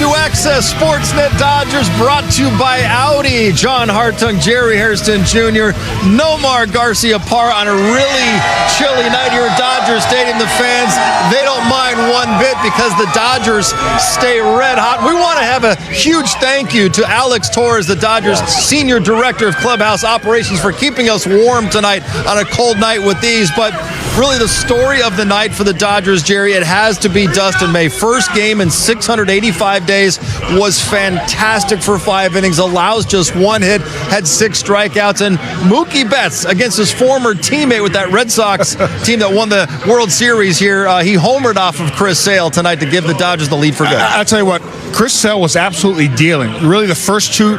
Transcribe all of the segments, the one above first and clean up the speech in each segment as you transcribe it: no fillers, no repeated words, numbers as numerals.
to Access Sportsnet Dodgers, brought to you by Audi. John Hartung, Jerry Hairston Jr., Nomar Garciaparra on a really chilly night here at Dodger Stadium. The fans, they don't mind one bit because the Dodgers stay red hot. We want to have a huge thank you to Alex Torres, the Dodgers Senior Director of Clubhouse Operations, for keeping us warm tonight on a cold night with these. But really the story of the night for the Dodgers, Jerry, it has to be Dustin May. First game in 685 days, was fantastic for 5 innings, allows just 1 hit, had 6 strikeouts. And Mookie Betts, against his former teammate with that Red Sox team that won the World Series here, he homered off of Chris Sale tonight to give the Dodgers the lead for good. I'll tell you what, Chris Sale was absolutely dealing. Really, the first 2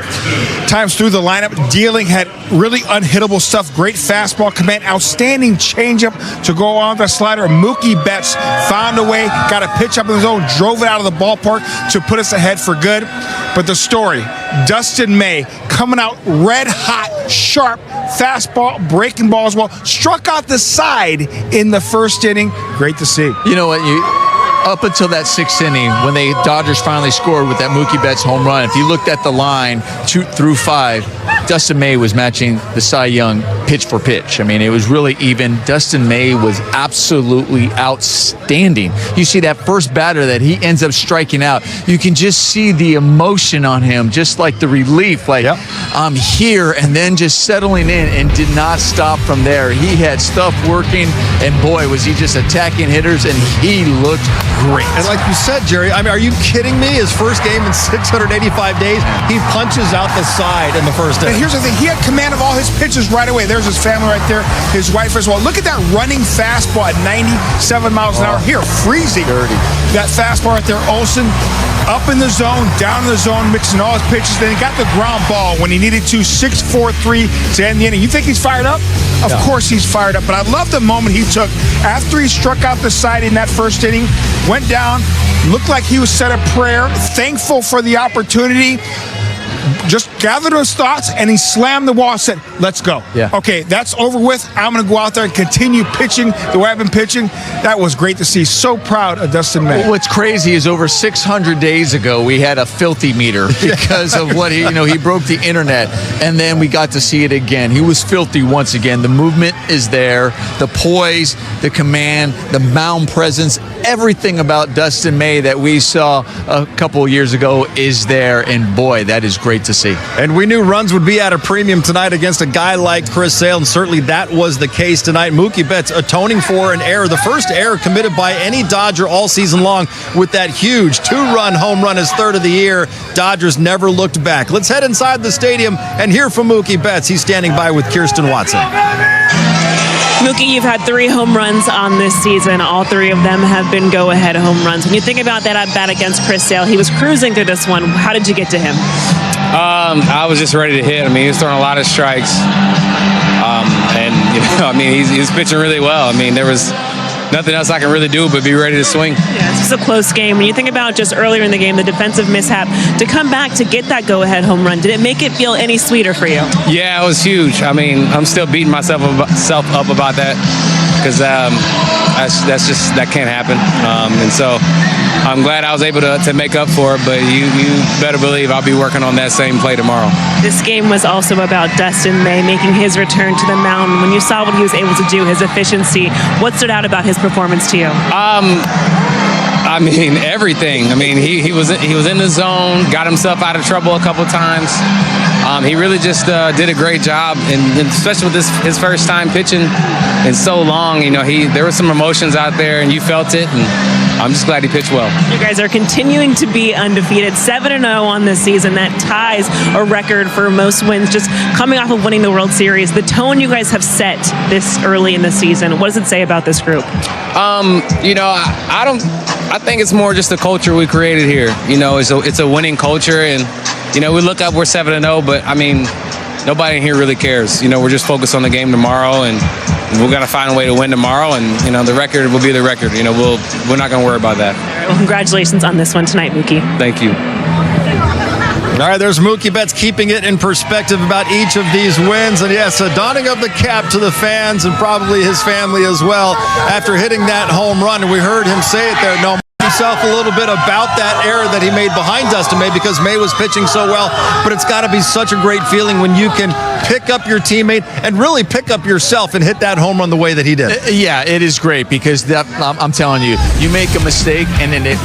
times through the lineup, dealing, had really unhittable stuff. Great fastball command, outstanding changeup to go on the slider. Mookie Betts found a way, got a pitch up in the zone, drove it out of the ballpark to put us ahead for good. But the story, Dustin May coming out red hot, sharp, fastball, breaking ball as well. Struck out the side in the first inning. Great to see. You know what? Up until that 6th inning, when the Dodgers finally scored with that Mookie Betts home run, if you looked at the line 2 through 5, Dustin May was matching the Cy Young pitch for pitch. I mean, it was really even. Dustin May was absolutely outstanding. You see that first batter that he ends up striking out, you can just see the emotion on him, just like the relief, like, I'm here, and then just settling in and did not stop from there. He had stuff working, and boy, was he just attacking hitters, and he looked great. And like you said, Jerry, I mean, are you kidding me? His first game in 685 days, he punches out the side in the first inning. And here's the thing, he had command of all his pitches right away. There's his family right there, his wife as well. Look at that running fastball at 97 miles an hour. Here, freezing. Dirty. That fastball right there, Olsen, up in the zone, down in the zone, mixing all his pitches. Then he got the ground ball when he needed to, 6-4-3 to end the inning. You think he's fired up? Of course he's fired up. But I love the moment he took after he struck out the side in that first inning, went down, looked like he was said a prayer, thankful for the opportunity, just gathered his thoughts, and he slammed the wall, said, let's go. Okay, that's over with. I'm going to go out there and continue pitching the way I've been pitching. That was great to see. So proud of Dustin May. What's crazy is over 600 days ago, we had a filthy meter because of what he broke the internet, and then we got to see it again. He was filthy once again. The movement is there, the poise, the command, the mound presence, everything about Dustin May that we saw a couple of years ago is there, and boy, that is great to see. And we knew runs would be at a premium tonight against a guy like Chris Sale, and certainly that was the case tonight. Mookie Betts atoning for an error, the first error committed by any Dodger all season long, with that huge 2-run home run, his 3rd of the year. Dodgers never looked back. Let's head inside the stadium and hear from Mookie Betts. He's standing by with Kirsten Watson. Mookie, you've had 3 home runs on this season. All 3 of them have been go-ahead home runs. When you think about that at-bat against Chris Sale, he was cruising through this one. How did you get to him? I was just ready to hit. I mean, he was throwing a lot of strikes. He was pitching really well. I mean, there was nothing else I can really do but be ready to swing. Yeah, it's just a close game. When you think about just earlier in the game, the defensive mishap, to come back to get that go-ahead home run, did it make it feel any sweeter for you? Yeah, it was huge. I mean, I'm still beating myself up about that because that can't happen. And so I'm glad I was able to make up for it, but you better believe I'll be working on that same play tomorrow. This game was also about Dustin May making his return to the mound. When you saw what he was able to do, his efficiency, what stood out about his performance to you? I mean, everything. I mean, he was in the zone, got himself out of trouble a couple times. He really just did a great job, and especially with his first time pitching in so long. There were some emotions out there, and you felt it. And I'm just glad he pitched well. You guys are continuing to be undefeated, 7-0 on this season. That ties a record for most wins, just coming off of winning the World Series. The tone you guys have set this early in the season, what does it say about this group? I think it's more just the culture we created here. It's a winning culture, and we look up, we're 7-0, but I mean, nobody in here really cares. We're just focused on the game tomorrow, and we're gonna find a way to win tomorrow, and the record will be the record. We're not gonna worry about that. All right, well, congratulations on this one tonight, Mookie. Thank you. All right, there's Mookie Betts keeping it in perspective about each of these wins. And yes, a donning of the cap to the fans and probably his family as well after hitting that home run. And we heard him say it there, no. He himself a little bit about that error that he made behind Dustin May because May was pitching so well. But it's got to be such a great feeling when you can pick up your teammate and really pick up yourself and hit that home run the way that he did. Yeah, it is great because I'm telling you, you make a mistake and then it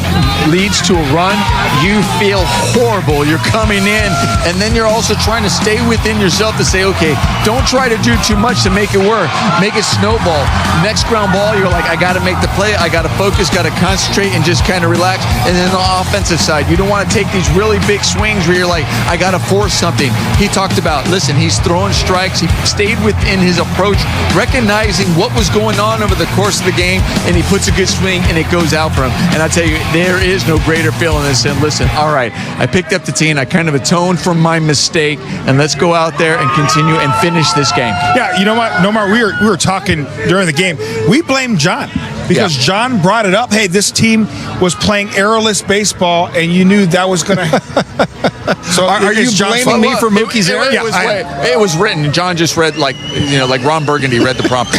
leads to a run, you feel horrible. You're coming in, and then you're also trying to stay within yourself to say, okay, don't try to do too much to make it work. Make it snowball. Next ground ball, you're like, I got to make the play. I got to focus, got to concentrate, and just kind of relax. And then on the offensive side, you don't want to take these really big swings where you're like, I got to force something. He talked about, listen, he's throwing strikes. He stayed within his approach, recognizing what was going on over the course of the game, and he puts a good swing, and it goes out for him. And I tell you, there is no greater feeling than saying, listen, all right, I picked up the team. I kind of atoned for my mistake, and let's go out there and continue and finish this game. Yeah, you know what, Nomar, we were talking during the game. We blame John because John brought it up. Hey, this team was playing errorless baseball, and you knew that was going to... So are you blaming me for Mookie's error? It was written. John just read like Ron Burgundy read the prompt.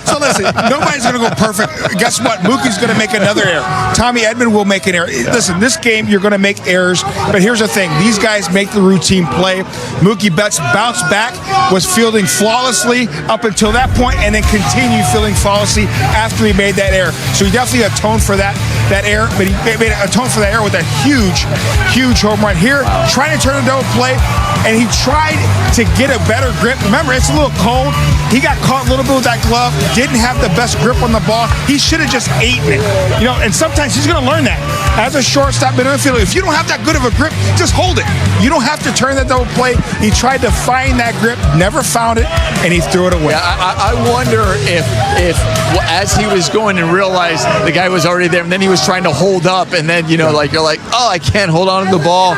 So listen, nobody's going to go perfect. Guess what? Mookie's going to make another error. Tommy Edman will make an error. Listen, this game you're going to make errors, but here's the thing: these guys make the routine play. Mookie Betts bounced back, was fielding flawlessly up until that point, and then continued fielding flawlessly after he made that error. So he definitely atoned for that error, but he made atone for that error with a huge home run here, trying to turn a double play, and he tried to get a better grip. Remember, it's a little cold. He got caught a little bit with that glove, didn't have the best grip on the ball. He should have just eaten it. And sometimes he's going to learn that. As a shortstop middle infielder, if you don't have that good of a grip, just hold it. You don't have to turn that double play. He tried to find that grip, never found it, and he threw it away. Yeah, I wonder if as he was going and realized the guy was already there, and then he was trying to hold up, and then you're like, oh, I can't hold on to the ball.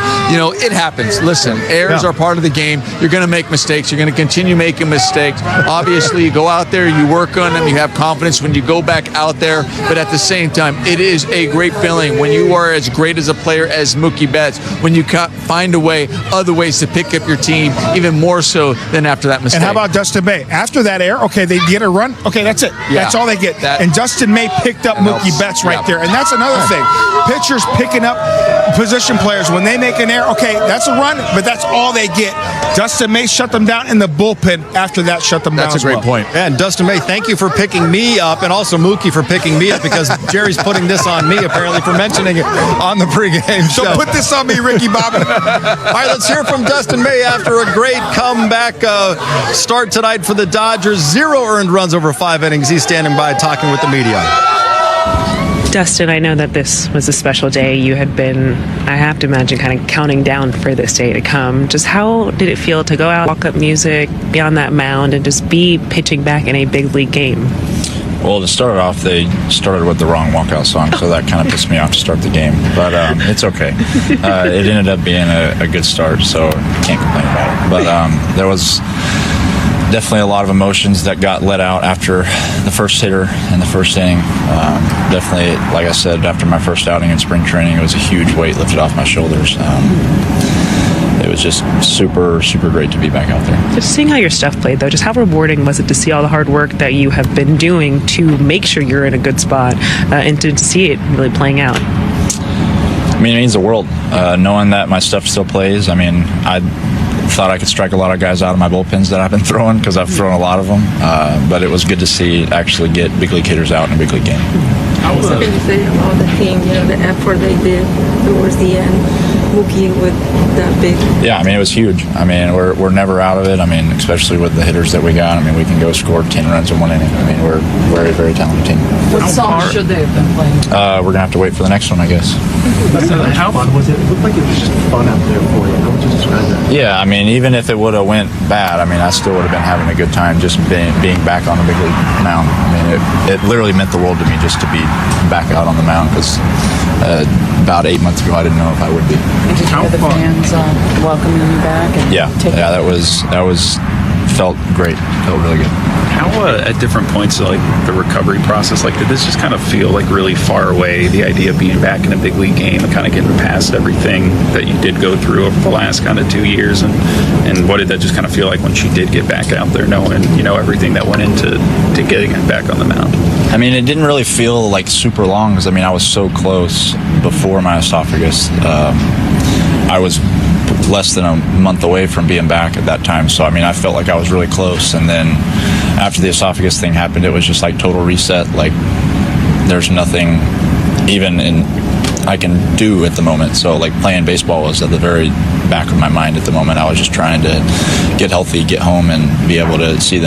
It happens. Listen, errors are part of the game. You're going to make mistakes. You're going to continue making mistakes. Obviously, you go out there, you work on them, you have confidence when you go back out there. But at the same time, it is a great feeling when you are as great as a player as Mookie Betts, when you find other ways to pick up your team, even more so than after that mistake. And how about Dustin May? After that error, okay, they get a run. Okay, that's it. Yeah. That's all they get. And Dustin May picked up Mookie Betts right there. And that's another thing. Pitchers picking up position players. When they make an error, okay, that's a run, but that's all they get. Dustin May shut them down in the bullpen. After that, shut them down. That's a great point. And Dustin May, thank you for picking me up, and also Mookie for picking me up, because Jerry's putting this on me, apparently, for mentioning it on the pregame show. So put this on me, Ricky Bobby. All right, let's hear from Dustin May after a great comeback start tonight for the Dodgers. 0 earned runs over 5 innings. He's standing by talking with the media. Dustin, I know that this was a special day. You had been, I have to imagine, kind of counting down for this day to come. Just how did it feel to go out, walk up music, be on that mound, and just be pitching back in a big league game? Well, to start off, they started with the wrong walkout song, so that kind of pissed me off to start the game. But it's okay. It ended up being a good start, so can't complain about it. But there was definitely a lot of emotions that got let out after the first hitter in the first inning. Definitely, like I said, after my first outing in spring training, it was a huge weight lifted off my shoulders. It was just super, super great to be back out there. Just seeing how your stuff played, though, just how rewarding was it to see all the hard work that you have been doing to make sure you're in a good spot and to see it really playing out? I mean, it means the world. Knowing that my stuff still plays, I mean, I thought I could strike a lot of guys out of my bullpens that I've been throwing, because I've thrown a lot of them. But it was good to see actually get big league hitters out in a big league game. What can you say about the team, the effort they did towards the end? Mookie with that big. Yeah, I mean, it was huge. I mean, we're never out of it. I mean, especially with the hitters that we got. I mean, we can go score 10 runs in 1 inning. I mean, we're a very, very talented team. What song should they have been playing? We're going to have to wait for the next one, I guess. How fun was it? It looked like it was just fun out there for you. How would you describe that? Yeah, I mean, even if it would have went bad, I mean, I still would have been having a good time just being back on the big league mound. I mean, it literally meant the world to me just to be back out on the mound, because about 8 months ago, I didn't know if I would be. Did you hear the fans welcoming you back? And that was felt great. Felt really good. How at different points, like the recovery process, like did this just kind of feel like really far away? The idea of being back in a big league game and kind of getting past everything that you did go through over the last kind of 2 years, and what did that just kind of feel like when she did get back out there, knowing everything that went into getting back on the mound? I mean, it didn't really feel like super long because, I mean, I was so close before my esophagus. I was less than a month away from being back at that time. So, I mean, I felt like I was really close. And then after the esophagus thing happened, it was just like total reset. Like, there's nothing even I can do at the moment. So, like, playing baseball was at the very back of my mind at the moment. I was just trying to get healthy, get home, and be able to see the